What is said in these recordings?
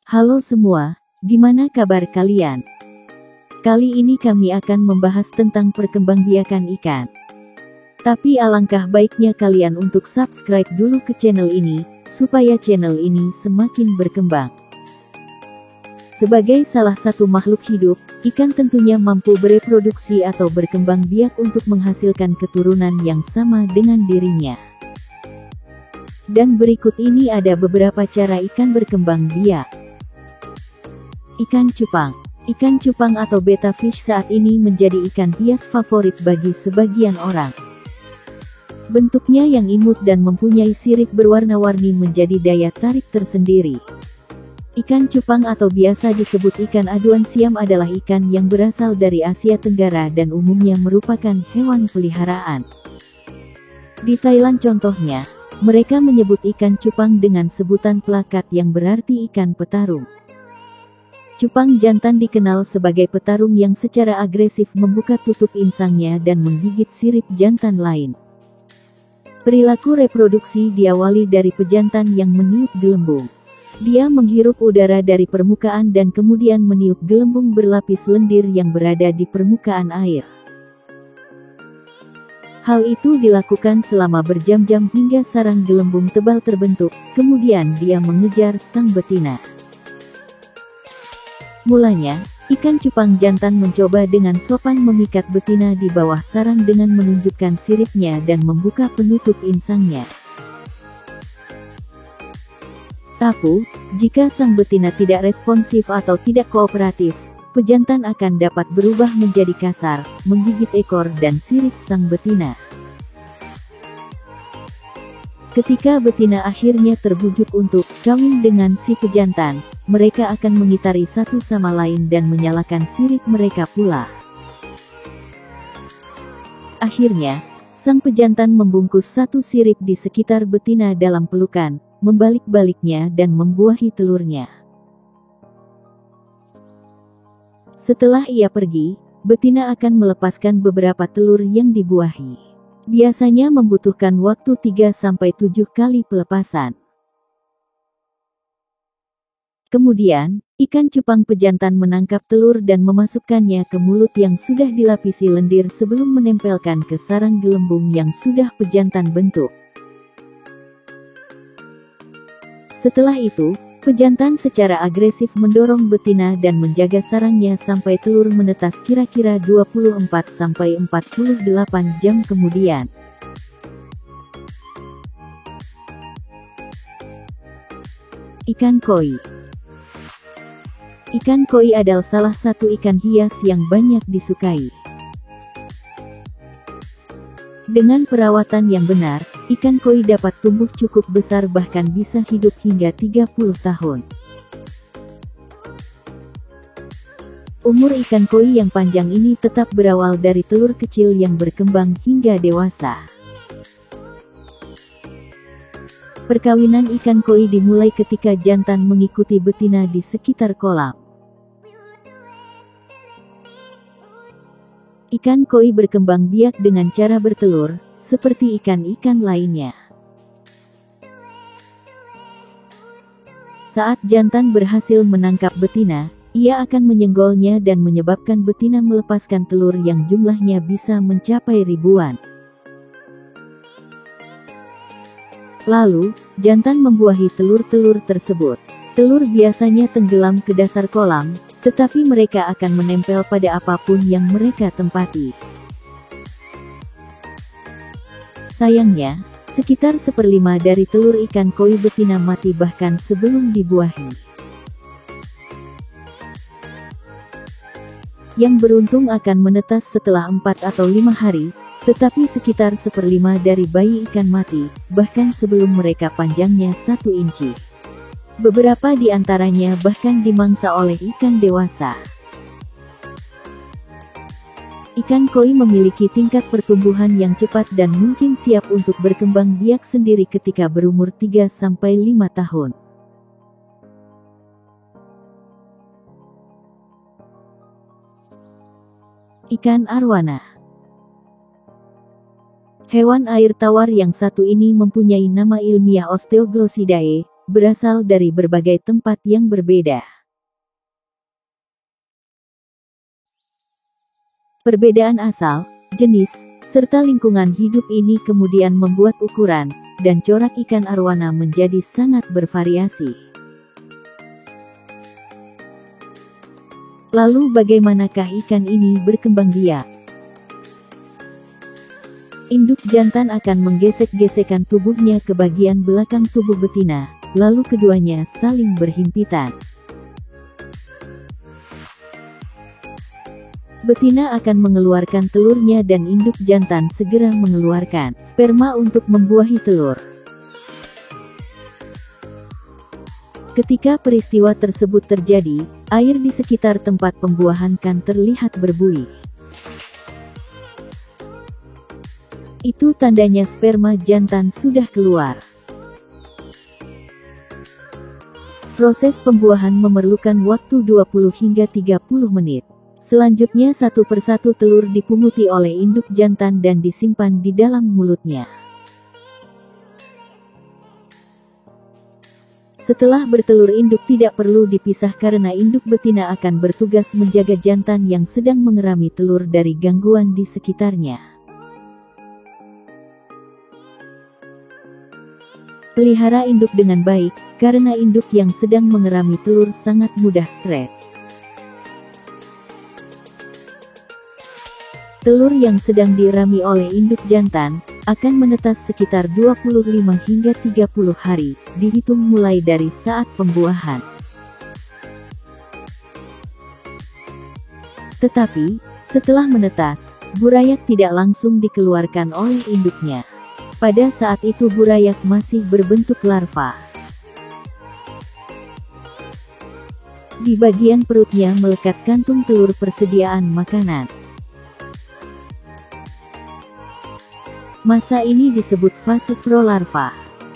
Halo semua, gimana kabar kalian? Kali ini kami akan membahas tentang perkembangbiakan ikan. Tapi alangkah baiknya kalian untuk subscribe dulu ke channel ini, supaya channel ini semakin berkembang. Sebagai salah satu makhluk hidup, ikan tentunya mampu bereproduksi atau berkembang biak untuk menghasilkan keturunan yang sama dengan dirinya. Dan berikut ini ada beberapa cara ikan berkembang biak. Ikan cupang. Ikan cupang atau betta fish saat ini menjadi ikan hias favorit bagi sebagian orang. Bentuknya yang imut dan mempunyai sirip berwarna-warni menjadi daya tarik tersendiri. Ikan cupang atau biasa disebut ikan aduan siam adalah ikan yang berasal dari Asia Tenggara dan umumnya merupakan hewan peliharaan. Di Thailand contohnya, mereka menyebut ikan cupang dengan sebutan plakat yang berarti ikan petarung. Cupang jantan dikenal sebagai petarung yang secara agresif membuka tutup insangnya dan menggigit sirip jantan lain. Perilaku reproduksi diawali dari pejantan yang meniup gelembung. Dia menghirup udara dari permukaan dan kemudian meniup gelembung berlapis lendir yang berada di permukaan air. Hal itu dilakukan selama berjam-jam hingga sarang gelembung tebal terbentuk, kemudian dia mengejar sang betina. Mulanya, ikan cupang jantan mencoba dengan sopan memikat betina di bawah sarang dengan menunjukkan siripnya dan membuka penutup insangnya. Tapi, jika sang betina tidak responsif atau tidak kooperatif, pejantan akan dapat berubah menjadi kasar, menggigit ekor dan sirip sang betina. Ketika betina akhirnya terbujuk untuk kawin dengan si pejantan, mereka akan mengitari satu sama lain dan menyalakan sirip mereka pula. Akhirnya, sang pejantan membungkus satu sirip di sekitar betina dalam pelukan, membalik-baliknya dan membuahi telurnya. Setelah ia pergi, betina akan melepaskan beberapa telur yang dibuahi. Biasanya membutuhkan waktu 3-7 kali pelepasan. Kemudian, ikan cupang pejantan menangkap telur dan memasukkannya ke mulut yang sudah dilapisi lendir sebelum menempelkan ke sarang gelembung yang sudah pejantan bentuk. Setelah itu, pejantan secara agresif mendorong betina dan menjaga sarangnya sampai telur menetas kira-kira 24-48 jam kemudian. Ikan koi. Ikan koi adalah salah satu ikan hias yang banyak disukai. Dengan perawatan yang benar, ikan koi dapat tumbuh cukup besar bahkan bisa hidup hingga 30 tahun. Umur ikan koi yang panjang ini tetap berawal dari telur kecil yang berkembang hingga dewasa. Perkawinan ikan koi dimulai ketika jantan mengikuti betina di sekitar kolam. Ikan koi berkembang biak dengan cara bertelur, seperti ikan-ikan lainnya. Saat jantan berhasil menangkap betina, ia akan menyenggolnya dan menyebabkan betina melepaskan telur yang jumlahnya bisa mencapai ribuan. Lalu, jantan membuahi telur-telur tersebut. Telur biasanya tenggelam ke dasar kolam, tetapi mereka akan menempel pada apapun yang mereka tempati. Sayangnya, sekitar 1/5 dari telur ikan koi betina mati bahkan sebelum dibuahi. Yang beruntung akan menetas setelah 4 atau 5 hari, tetapi sekitar 1/5 dari bayi ikan mati, bahkan sebelum mereka panjangnya 1 inci. Beberapa di antaranya bahkan dimangsa oleh ikan dewasa. Ikan koi memiliki tingkat pertumbuhan yang cepat dan mungkin siap untuk berkembang biak sendiri ketika berumur 3-5 tahun. Ikan arwana. Hewan air tawar yang satu ini mempunyai nama ilmiah Osteoglossidae, berasal dari berbagai tempat yang berbeda. Perbedaan asal, jenis, serta lingkungan hidup ini kemudian membuat ukuran dan corak ikan arwana menjadi sangat bervariasi. Lalu bagaimanakah ikan ini berkembang biak? Induk jantan akan menggesek-gesekkan tubuhnya ke bagian belakang tubuh betina, lalu keduanya saling berhimpitan. Betina akan mengeluarkan telurnya dan induk jantan segera mengeluarkan sperma untuk membuahi telur. Ketika peristiwa tersebut terjadi, air di sekitar tempat pembuahan kan terlihat berbuih. Itu tandanya sperma jantan sudah keluar. Proses pembuahan memerlukan waktu 20 hingga 30 menit. Selanjutnya satu persatu telur dipunguti oleh induk jantan dan disimpan di dalam mulutnya. Setelah bertelur induk tidak perlu dipisah karena induk betina akan bertugas menjaga jantan yang sedang mengerami telur dari gangguan di sekitarnya. Pelihara induk dengan baik, karena induk yang sedang mengerami telur sangat mudah stres. Telur yang sedang dirami oleh induk jantan akan menetas sekitar 25 hingga 30 hari, dihitung mulai dari saat pembuahan. Tetapi, setelah menetas, burayak tidak langsung dikeluarkan oleh induknya. Pada saat itu burayak masih berbentuk larva. Di bagian perutnya melekat kantung telur persediaan makanan. Masa ini disebut fase prolarva.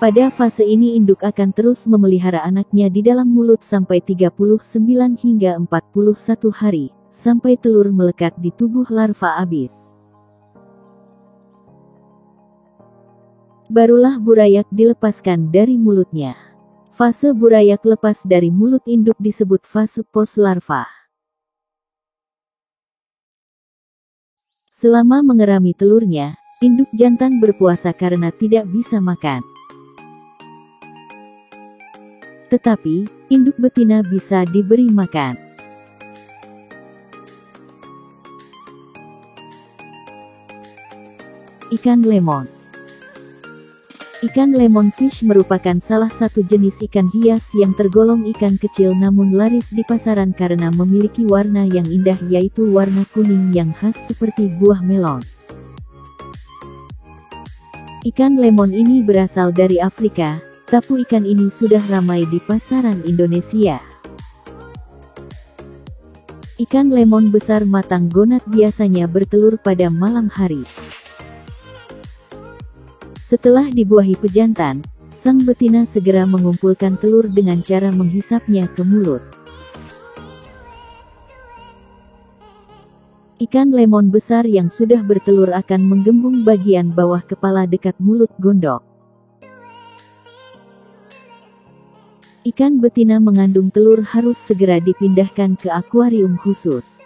Pada fase ini induk akan terus memelihara anaknya di dalam mulut sampai 39 hingga 41 hari, sampai telur melekat di tubuh larva habis. Barulah burayak dilepaskan dari mulutnya. Fase burayak lepas dari mulut induk disebut fase post-larva. Selama mengerami telurnya, induk jantan berpuasa karena tidak bisa makan. Tetapi, induk betina bisa diberi makan. Ikan lemon. Ikan lemon fish merupakan salah satu jenis ikan hias yang tergolong ikan kecil namun laris di pasaran karena memiliki warna yang indah yaitu warna kuning yang khas seperti buah melon. Ikan lemon ini berasal dari Afrika, tapi ikan ini sudah ramai di pasaran Indonesia. Ikan lemon besar matang gonat biasanya bertelur pada malam hari. Setelah dibuahi pejantan, sang betina segera mengumpulkan telur dengan cara menghisapnya ke mulut. Ikan lemon besar yang sudah bertelur akan menggembung bagian bawah kepala dekat mulut gondok. Ikan betina mengandung telur harus segera dipindahkan ke akuarium khusus.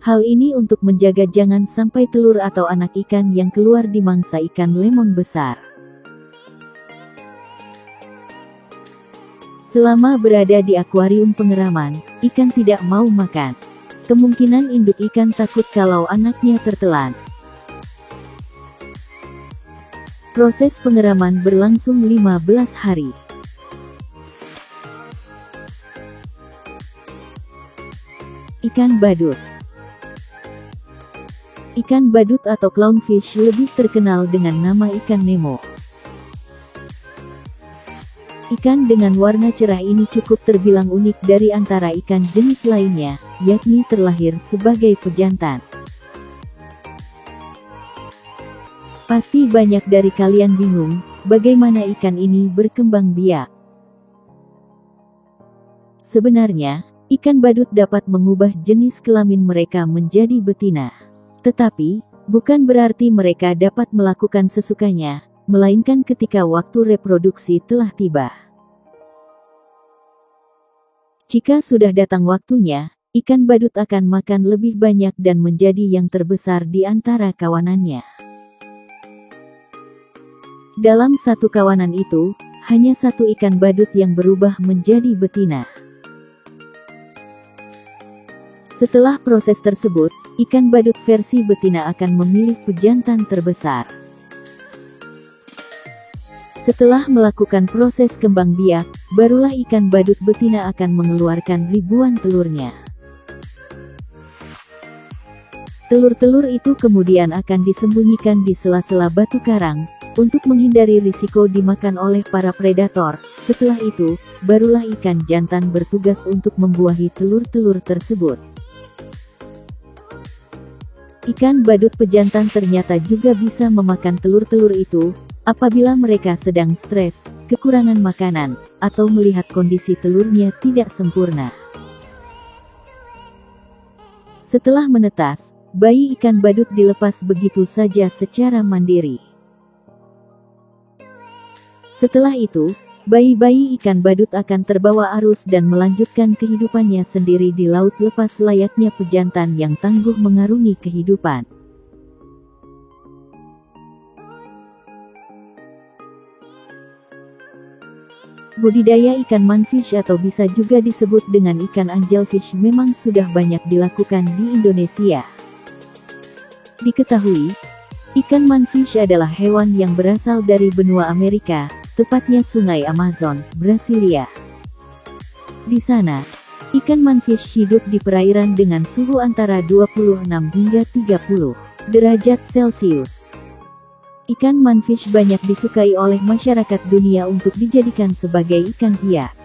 Hal ini untuk menjaga jangan sampai telur atau anak ikan yang keluar dimangsa ikan lemon besar. Selama berada di akuarium pengeraman, ikan tidak mau makan. Kemungkinan induk ikan takut kalau anaknya tertelan. Proses pengeraman berlangsung 15 hari. Ikan badut. Ikan badut atau clownfish lebih terkenal dengan nama ikan Nemo. Ikan dengan warna cerah ini cukup terbilang unik dari antara ikan jenis lainnya, yakni terlahir sebagai pejantan. Pasti banyak dari kalian bingung, bagaimana ikan ini berkembang biak. Sebenarnya, ikan badut dapat mengubah jenis kelamin mereka menjadi betina. Tetapi, bukan berarti mereka dapat melakukan sesukanya, melainkan ketika waktu reproduksi telah tiba. Jika sudah datang waktunya, ikan badut akan makan lebih banyak dan menjadi yang terbesar di antara kawanannya. Dalam satu kawanan itu, hanya satu ikan badut yang berubah menjadi betina. Setelah proses tersebut, ikan badut versi betina akan memilih pejantan terbesar. Setelah melakukan proses kembang biak, barulah ikan badut betina akan mengeluarkan ribuan telurnya. Telur-telur itu kemudian akan disembunyikan di sela-sela batu karang, untuk menghindari risiko dimakan oleh para predator. Setelah itu, barulah ikan jantan bertugas untuk membuahi telur-telur tersebut. Ikan badut pejantan ternyata juga bisa memakan telur-telur itu, apabila mereka sedang stres, kekurangan makanan, atau melihat kondisi telurnya tidak sempurna. Setelah menetas, bayi ikan badut dilepas begitu saja secara mandiri. Setelah itu, bayi-bayi ikan badut akan terbawa arus dan melanjutkan kehidupannya sendiri di laut lepas layaknya pejantan yang tangguh mengarungi kehidupan. Budidaya ikan manfish atau bisa juga disebut dengan ikan angelfish memang sudah banyak dilakukan di Indonesia. Diketahui, ikan manfish adalah hewan yang berasal dari benua Amerika, tepatnya Sungai Amazon, Brasilia. Di sana, ikan manfish hidup di perairan dengan suhu antara 26 hingga 30 derajat Celcius. Ikan manfish banyak disukai oleh masyarakat dunia untuk dijadikan sebagai ikan hias.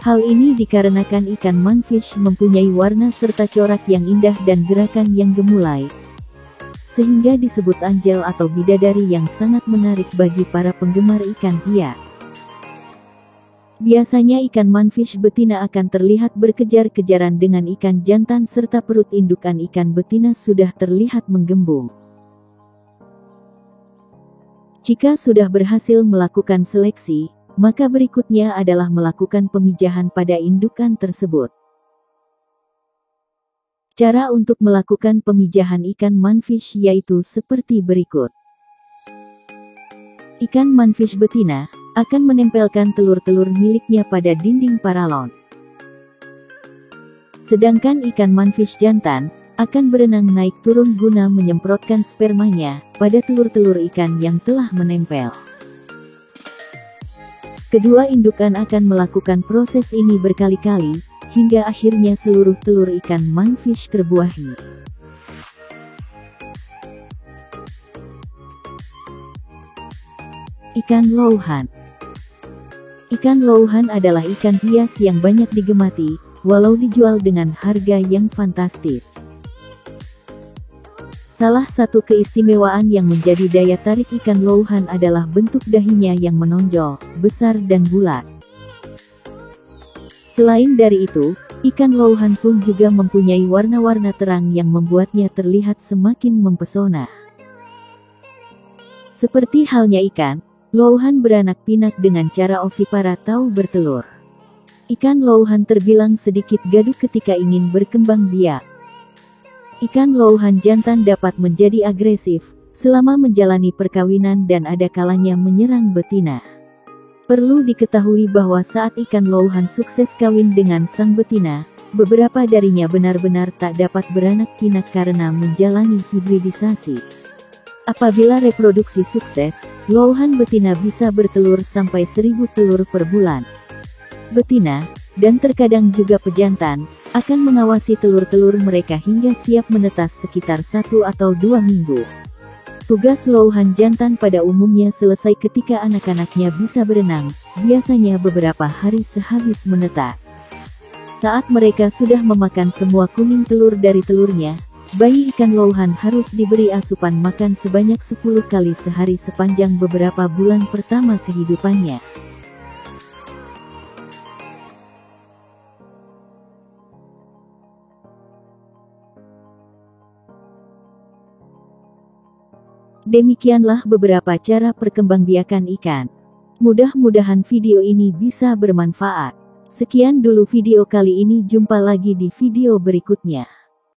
Hal ini dikarenakan ikan manfish mempunyai warna serta corak yang indah dan gerakan yang gemulai, sehingga disebut anjel atau bidadari yang sangat menarik bagi para penggemar ikan hias. Biasanya ikan manfish betina akan terlihat berkejar-kejaran dengan ikan jantan serta perut indukan ikan betina sudah terlihat menggembung. Jika sudah berhasil melakukan seleksi, maka berikutnya adalah melakukan pemijahan pada indukan tersebut. Cara untuk melakukan pemijahan ikan manfish yaitu seperti berikut. Ikan manfish betina akan menempelkan telur-telur miliknya pada dinding paralon. Sedangkan ikan manfish jantan akan berenang naik turun guna menyemprotkan spermanya pada telur-telur ikan yang telah menempel. Kedua indukan akan melakukan proses ini berkali-kali, hingga akhirnya seluruh telur ikan manfish terbuahi. Ikan louhan. Ikan louhan adalah ikan hias yang banyak digemati, walau dijual dengan harga yang fantastis. Salah satu keistimewaan yang menjadi daya tarik ikan louhan adalah bentuk dahinya yang menonjol, besar dan bulat. Selain dari itu, ikan louhan pun juga mempunyai warna-warna terang yang membuatnya terlihat semakin mempesona. Seperti halnya ikan, louhan beranak pinak dengan cara ovipara atau bertelur. Ikan louhan terbilang sedikit gaduh ketika ingin berkembang biak. Ikan louhan jantan dapat menjadi agresif selama menjalani perkawinan dan ada kalanya menyerang betina. Perlu diketahui bahwa saat ikan louhan sukses kawin dengan sang betina, beberapa darinya benar-benar tak dapat beranak pinak karena menjalani hibridisasi. Apabila reproduksi sukses, louhan betina bisa bertelur sampai 1000 telur per bulan. Betina, dan terkadang juga pejantan, akan mengawasi telur-telur mereka hingga siap menetas sekitar 1 atau 2 minggu. Tugas louhan jantan pada umumnya selesai ketika anak-anaknya bisa berenang, biasanya beberapa hari sehabis menetas. Saat mereka sudah memakan semua kuning telur dari telurnya, bayi ikan louhan harus diberi asupan makan sebanyak 10 kali sehari sepanjang beberapa bulan pertama kehidupannya. Demikianlah beberapa cara perkembangbiakan ikan. Mudah-mudahan video ini bisa bermanfaat. Sekian dulu video kali ini, jumpa lagi di video berikutnya.